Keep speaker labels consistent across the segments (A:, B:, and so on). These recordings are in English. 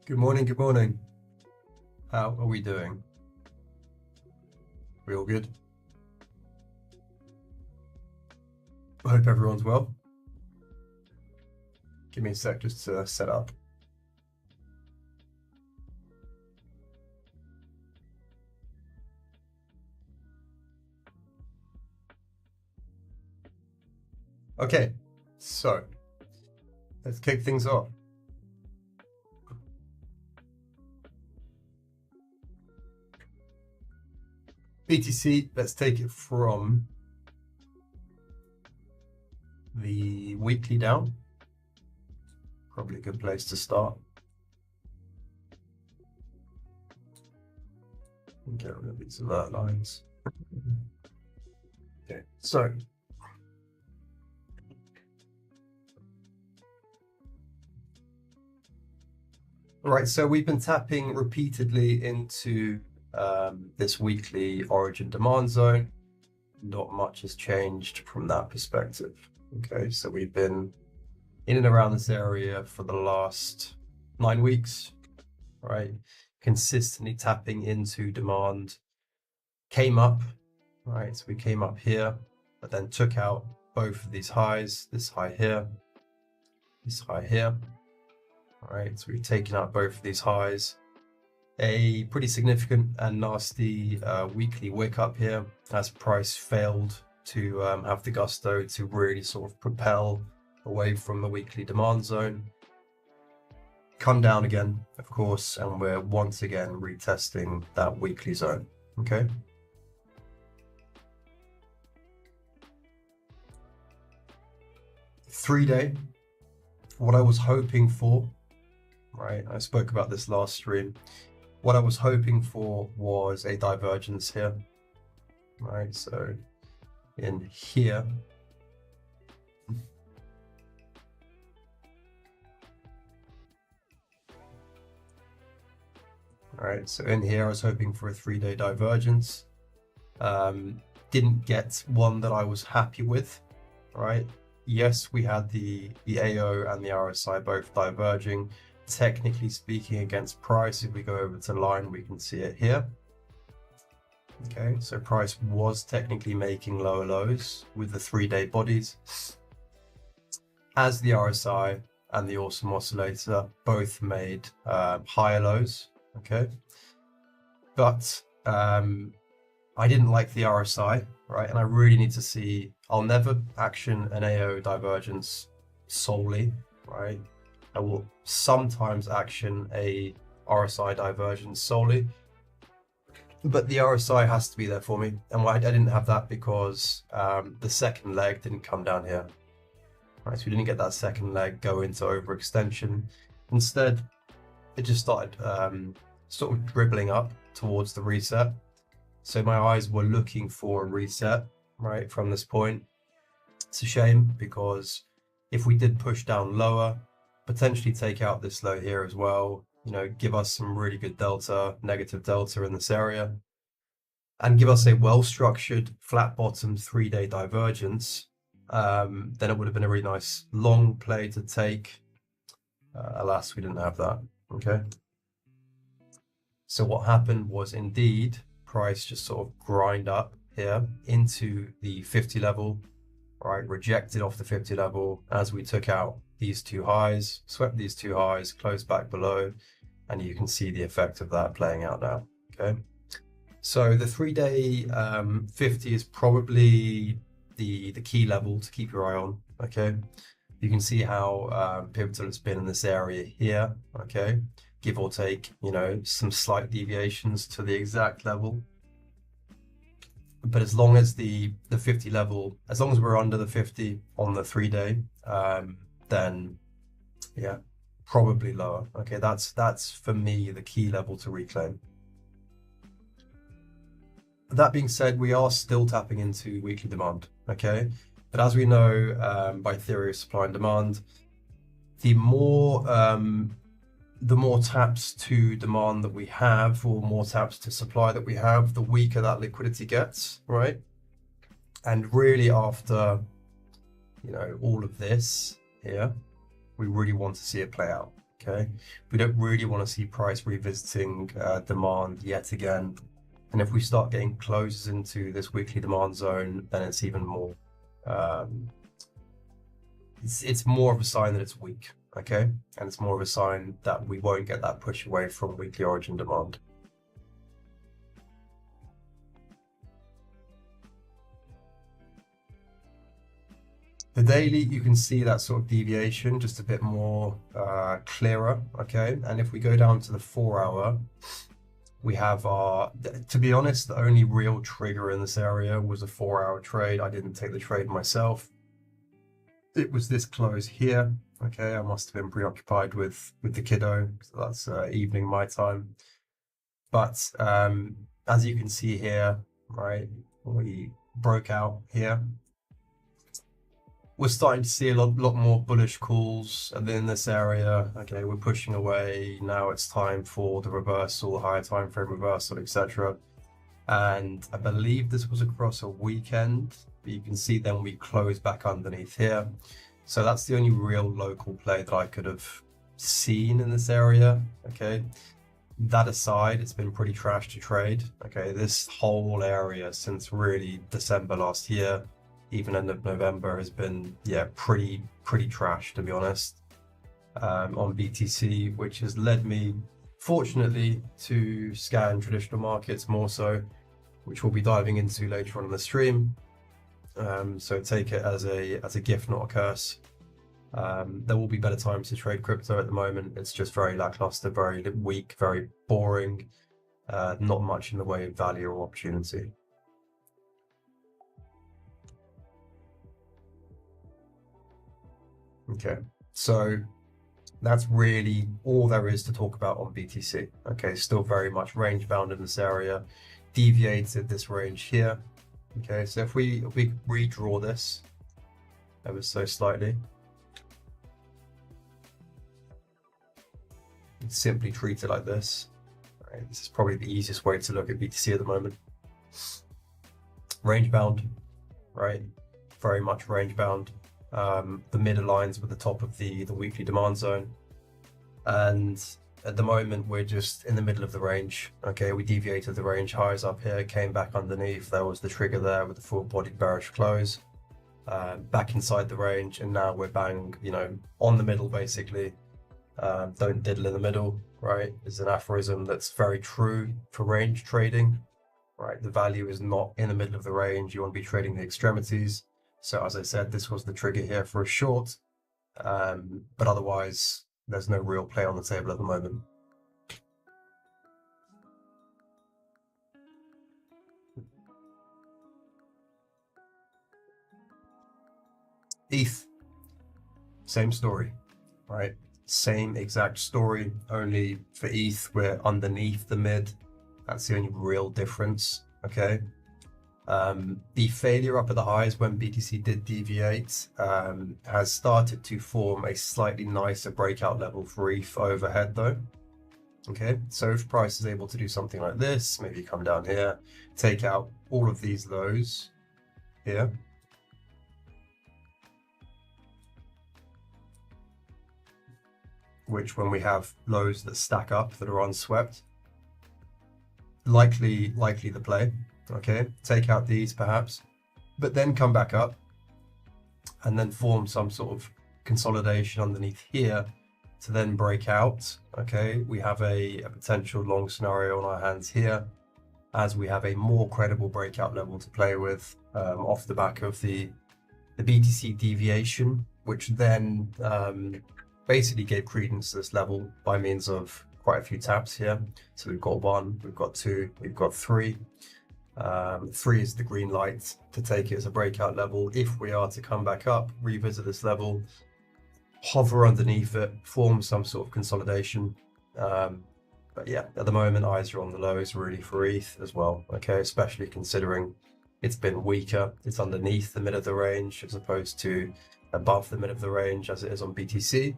A: Good morning, good morning. How are we doing? We all good? I hope everyone's well. Give me a sec just to set up. Okay, so let's kick things off. BTC, let's take it from the weekly down. Probably a good place to start. Get rid of these alert lines. Okay, so right, so we've been tapping repeatedly into this weekly origin demand zone. Not much has changed from that perspective. Okay, so we've been in and around this area for the last 9 weeks, right? Consistently tapping into demand. Came up, right? So we came up here, but then took out both of these highs, this high here, this high here. All right, so we've taken out both of these highs. A pretty significant and nasty weekly wick up here as price failed to have the gusto to really sort of propel away from the weekly demand zone. Come down again, of course, and we're once again retesting that weekly zone, okay? Three-day, what I was hoping for, right? I spoke about this last stream. What I was hoping for was a divergence here, right? So in here, all right, so in here I was hoping for a 3-day divergence. Didn't get one that I was happy with, right? Yes, we had the AO and the RSI both diverging. Technically speaking, against price, if we go over to line, we can see it here. Okay, so price was technically making lower lows with the 3-day bodies, as the RSI and the awesome oscillator both made higher lows. Okay, but I didn't like the RSI, right? And I really need to see, I'll never action an AO divergence solely, right? I will sometimes action a RSI divergence solely, but the RSI has to be there for me. And I didn't have that because the second leg didn't come down here. Right, so we didn't get that second leg go into overextension. Instead, it just started sort of dribbling up towards the reset. So my eyes were looking for a reset, right, from this point. It's a shame because if we did push down lower, potentially take out this low here as well, you know, give us some really good delta, negative delta in this area, and give us a well-structured flat bottom 3-day divergence, then it would have been a really nice long play to take. Alas, we didn't have that, okay? So what happened was indeed price just sort of grind up here into the 50 level, right? Rejected off the 50 level as we took out these two highs, swept these two highs, closed back below, and you can see the effect of that playing out now, okay? So the 3-day 50 is probably the key level to keep your eye on, okay? You can see how pivotal it's been in this area here, okay? Give or take, you know, some slight deviations to the exact level. But as long as the 50 level, as long as we're under the 50 on the 3-day, then yeah, probably lower. Okay, that's for me the key level to reclaim. That being said, we are still tapping into weekly demand, okay? But as we know by theory of supply and demand, the more taps to demand that we have, or more taps to supply that we have, the weaker that liquidity gets, right? And really after, you know, all of this here, we really want to see it play out, Okay, we don't really want to see price revisiting demand yet again. And if we start getting closes into this weekly demand zone, then it's even more. Um, it's more of a sign that it's weak. Okay, and it's more of a sign that we won't get that push away from weekly origin demand. The daily, you can see that sort of deviation just a bit more clearer, okay? And if we go down to the 4-hour, we have to be honest, the only real trigger in this area was a 4-hour trade. I didn't take the trade myself. It was this close here, okay? I must have been preoccupied with the kiddo, so that's evening my time. But as you can see here, right, we broke out here. We're starting to see a lot more bullish calls in this area. Okay, we're pushing away. Now it's time for the reversal, higher time frame reversal, etc. And I believe this was across a weekend, but you can see then we closed back underneath here. So that's the only real local play that I could have seen in this area. Okay, that aside, it's been pretty trash to trade. Okay, this whole area since really December last year, even end of November, has been pretty trash, to be honest, on BTC, which has led me fortunately to scan traditional markets more so, which we'll be diving into later on in the stream. So take it as a gift, not a curse. There will be better times to trade crypto at the moment. It's just very lackluster, very weak, very boring, not much in the way of value or opportunity. Okay, so that's really all there is to talk about on BTC. Okay, still very much range bound in this area, deviated this range here. Okay, so if we redraw this ever so slightly, simply treat it like this. Right, this is probably the easiest way to look at BTC at the moment. Range bound, right? Very much range bound. The mid aligns with the top of the weekly demand zone, and at the moment we're just in the middle of the range. Okay, we deviated the range highs up here, came back underneath. There was the trigger there with the full-bodied bearish close, back inside the range, and now we're bang, on the middle basically. Don't diddle in the middle, right? Is an aphorism that's very true for range trading, right? The value is not in the middle of the range. You want to be trading the extremities. So as I said, this was the trigger here for a short, but otherwise there's no real play on the table at the moment. ETH, same story, right? Same exact story, only for ETH we're underneath the mid. That's the only real difference, okay? The failure up at the highs when BTC did deviate has started to form a slightly nicer breakout level for ETH overhead though. Okay, so if price is able to do something like this, maybe come down here, take out all of these lows here, which when we have lows that stack up that are unswept, likely the play. Okay, take out these perhaps, but then come back up and then form some sort of consolidation underneath here to then break out. Okay, we have a potential long scenario on our hands here, as we have a more credible breakout level to play with off the back of the BTC deviation, which then basically gave credence to this level by means of quite a few taps here. So we've got 1, we've got 2, we've got 3. 3 is the green light to take it as a breakout level. If we are to come back up, revisit this level, hover underneath it, form some sort of consolidation. But yeah, at the moment, eyes are on the lows really for ETH as well. Okay, especially considering it's been weaker. It's underneath the mid of the range as opposed to above the mid of the range as it is on BTC.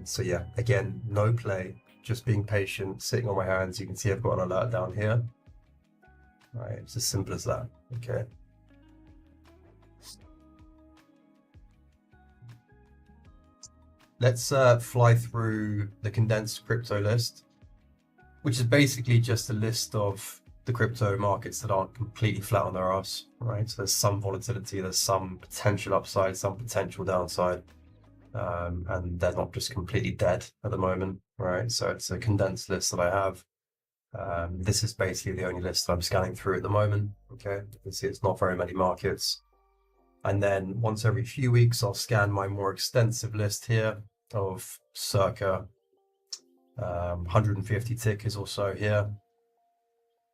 A: So yeah, again, no play. Just being patient, sitting on my hands. You can see I've got an alert down here. Right, it's as simple as that. Okay. let's fly through the condensed crypto list, which is basically just a list of the crypto markets that aren't completely flat on their ass, right? So there's some volatility, there's some potential upside, some potential downside, and they're not just completely dead at the moment, right? So it's a condensed list that I have. This is basically the only list that I'm scanning through at the moment. Okay, you can see it's not very many markets. And then once every few weeks, I'll scan my more extensive list here of circa 150 tickers or so here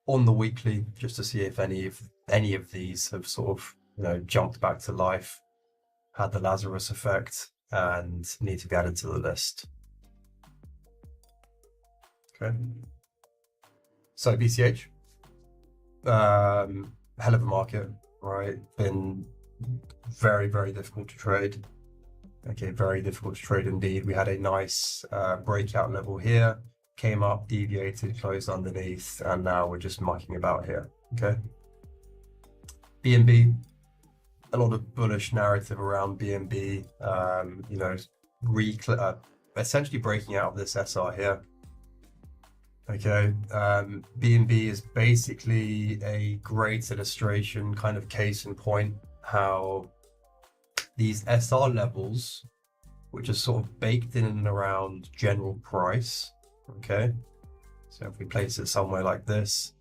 A: on the weekly, just to see if any of these have sort of, you know, jumped back to life, had the Lazarus effect, and need to be added to the list. Okay. So BCH, hell of a market, right? Been very, very difficult to trade. Okay, very difficult to trade indeed. We had a nice breakout level here, came up, deviated, closed underneath, and now we're just mucking about here. Okay. BNB, a lot of bullish narrative around BNB. You know, essentially breaking out of this SR here. Okay, BNB is basically a great illustration, kind of case in point, how these SR levels, which are sort of baked in and around general price, okay, so if we place it somewhere like this,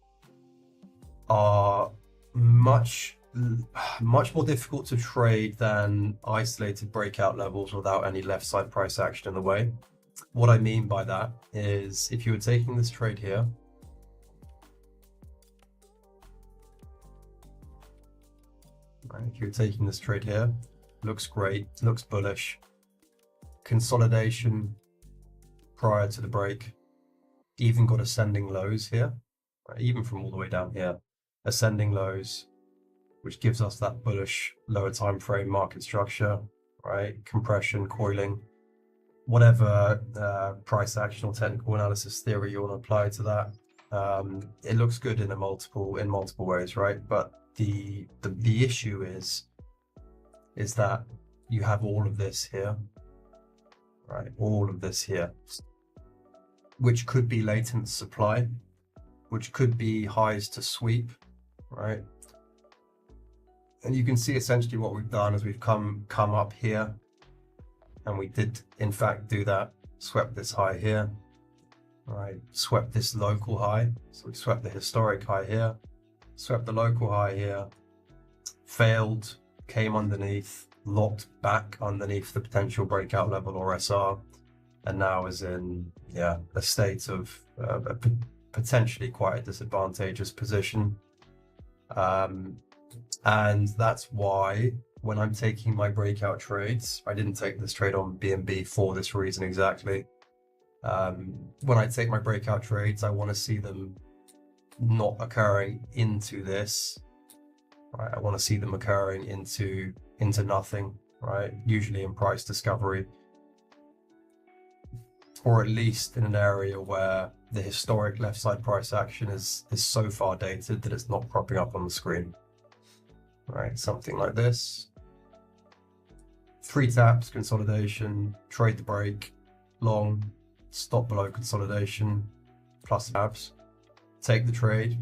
A: are much more difficult to trade than isolated breakout levels without any left side price action in the way. What I mean by that is, if you were taking this trade here, right, if you're taking this trade here, looks great, looks bullish, consolidation prior to the break, even got ascending lows here, right, even from all the way down here, ascending lows, which gives us that bullish lower time frame market structure, right, compression, coiling, whatever price action or technical analysis theory you want to apply to that. It looks good in multiple ways, right? But the issue is that you have all of this here, right? All of this here, which could be latent supply, which could be highs to sweep, right? And you can see essentially what we've done is we've come up here, and we did in fact do that, swept this high here, right, swept this local high, so we swept the historic high here, swept the local high here, failed, came underneath, locked back underneath the potential breakout level or SR, and now is in a state of potentially quite a disadvantageous position, and that's why when I'm taking my breakout trades, I didn't take this trade on BNB for this reason exactly. When I take my breakout trades, I want to see them not occurring into this, right? I want to see them occurring into nothing, right? Usually in price discovery, or at least in an area where the historic left side price action is so far dated that it's not cropping up on the screen, right? Something like this. 3 taps, consolidation, trade the break, long, stop below consolidation, plus tabs, take the trade.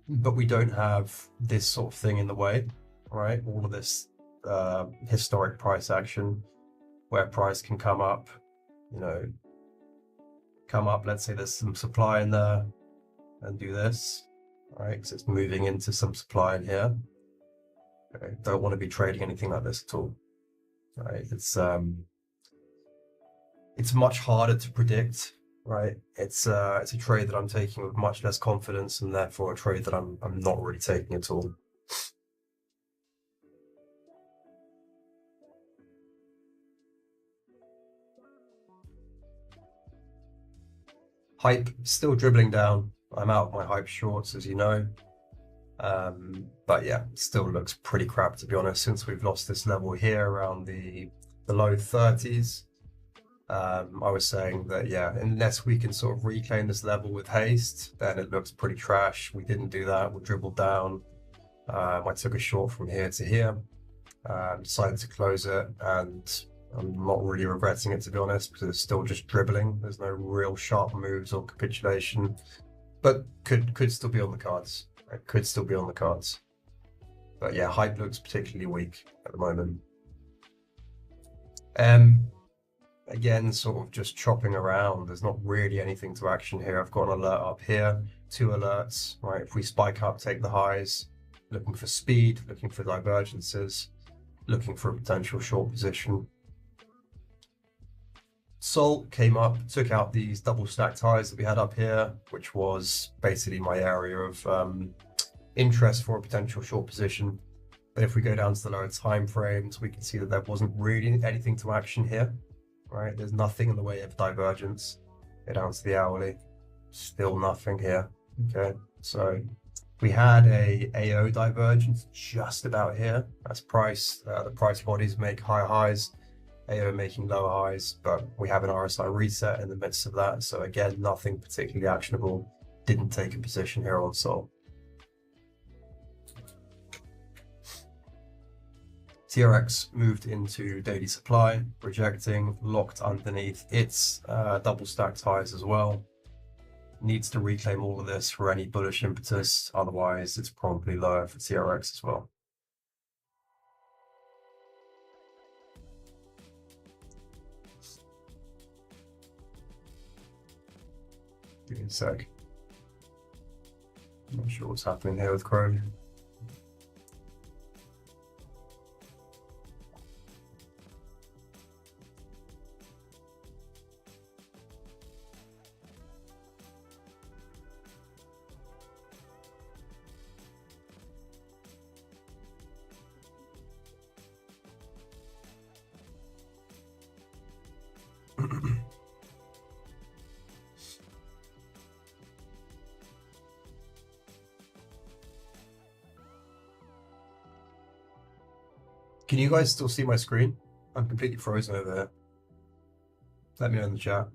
A: But we don't have this sort of thing in the way, right? All of this historic price action where price can come up, you know, let's say there's some supply in there, and do this, right? Because it's moving into some supply in here. Okay. Don't want to be trading anything like this at all. Right, it's much harder to predict, right? It's a trade that I'm taking with much less confidence, and therefore a trade that I'm not really taking at all. Hype still dribbling down. I'm out of my hype shorts, as you know. But yeah, still looks pretty crap, to be honest, since we've lost this level here around the low 30s. I was saying that, yeah, unless we can sort of reclaim this level with haste, then it looks pretty trash. We didn't do that. We dribbled down. I took a short from here to here, decided to close it, and I'm not really regretting it, to be honest, because it's still just dribbling. There's no real sharp moves or capitulation, but could still be on the cards. It could still be on the cards. But yeah, hype looks particularly weak at the moment. Again, sort of just chopping around. There's not really anything to action here. I've got an alert up here, 2 alerts, right? If we spike up, take the highs, looking for speed, looking for divergences, looking for a potential short position. Sol came up, took out these double stacked highs that we had up here, which was basically my area of interest for a potential short position. But if we go down to the lower time frames, we can see that there wasn't really anything to action here, right? There's nothing in the way of divergence. Go down to the hourly, still nothing here. Okay, so we had a AO divergence just about here. That's price. The price bodies make higher highs, AO making lower highs, but we have an RSI reset in the midst of that. So again, nothing particularly actionable. Didn't take a position here on Sol. TRX moved into daily supply, rejecting, locked underneath its double stacked highs as well. Needs to reclaim all of this for any bullish impetus, otherwise it's probably lower for TRX as well. Give me a sec. I'm not sure what's happening here with Chrome. Can you guys still see my screen? I'm completely frozen over here. Let me know in the chat.